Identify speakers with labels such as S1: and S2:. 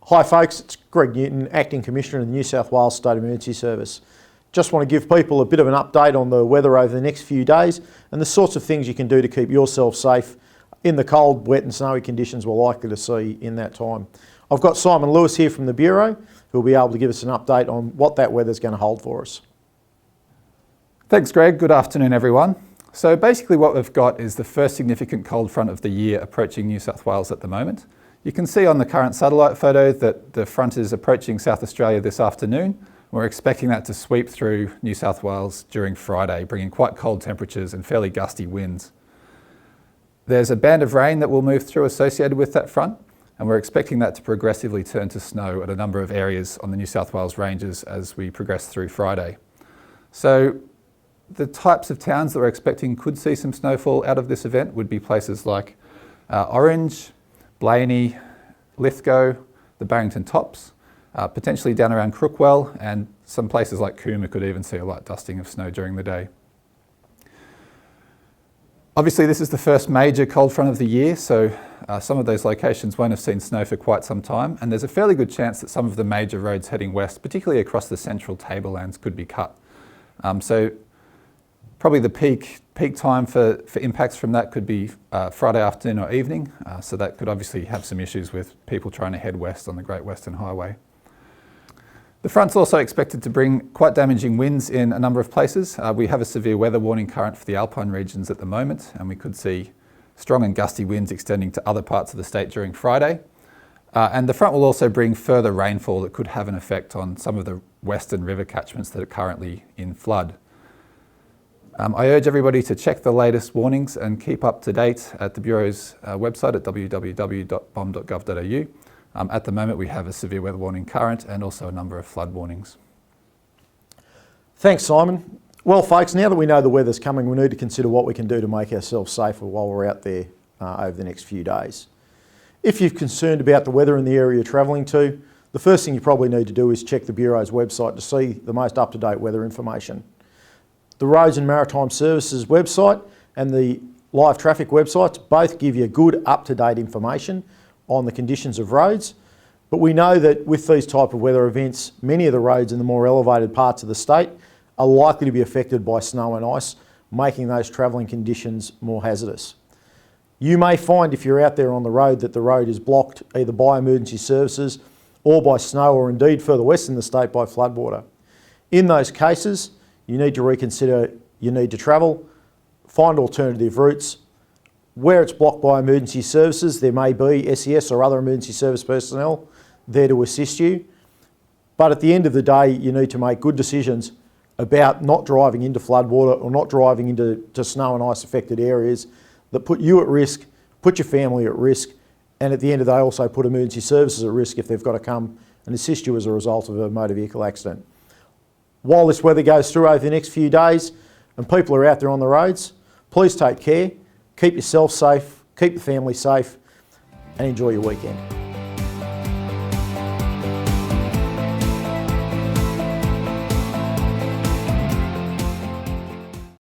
S1: Hi folks, it's Greg Newton, Acting Commissioner of the New South Wales State Emergency Service. Just want to give people a bit of an update on the weather over the next few days and the sorts of things you can do to keep yourself safe in the cold, wet and snowy conditions we're likely to see in that time. I've got Simon Lewis here from the Bureau who will be able to give us an update on what that weather's going to hold for us.
S2: Thanks Greg, good afternoon everyone. So basically what we've got is the first significant cold front of the year approaching New South Wales at the moment. You can see on the current satellite photo that the front is approaching South Australia this afternoon. We're expecting that to sweep through New South Wales during Friday, bringing quite cold temperatures and fairly gusty winds. There's a band of rain that will move through associated with that front, and we're expecting that to progressively turn to snow at a number of areas on the New South Wales ranges as we progress through Friday. So the types of towns that we're expecting could see some snowfall out of this event would be places like Orange, Blaney, Lithgow, the Barrington Tops, potentially down around Crookwell, and some places like Cooma could even see a light dusting of snow during the day. Obviously this is the first major cold front of the year, so some of those locations won't have seen snow for quite some time, and there's a fairly good chance that some of the major roads heading west, particularly across the central tablelands, could be cut. So probably the peak time for impacts from that could be Friday afternoon or evening, so that could obviously have some issues with people trying to head west on the Great Western Highway. The front's also expected to bring quite damaging winds in a number of places. We have a severe weather warning current for the Alpine regions at the moment, and we could see strong and gusty winds extending to other parts of the state during Friday. And the front will also bring further rainfall that could have an effect on some of the western river catchments that are currently in flood. I urge everybody to check the latest warnings and keep up to date at the Bureau's website at www.bom.gov.au. At the moment we have a severe weather warning current and also a number of flood warnings.
S1: Thanks Simon. Well folks, now that we know the weather's coming, we need to consider what we can do to make ourselves safer while we're out there over the next few days. If you're concerned about the weather in the area you're travelling to, the first thing you probably need to do is check the Bureau's website to see the most up-to-date weather information. The Roads and Maritime Services website and the live traffic websites both give you good up-to-date information on the conditions of roads, but we know that with these type of weather events, many of the roads in the more elevated parts of the state are likely to be affected by snow and ice, making those travelling conditions more hazardous. You may find if you're out there on the road that the road is blocked either by emergency services or by snow, or indeed further west in the state by floodwater. In those cases, you need to reconsider your need to travel, find alternative routes. Where it's blocked by emergency services, there may be SES or other emergency service personnel there to assist you. But at the end of the day, you need to make good decisions about not driving into floodwater or not driving into snow and ice affected areas that put you at risk, put your family at risk, and at the end of the day also put emergency services at risk if they've got to come and assist you as a result of a motor vehicle accident. While this weather goes through over the next few days and people are out there on the roads, please take care, keep yourself safe, keep your family safe and enjoy your weekend.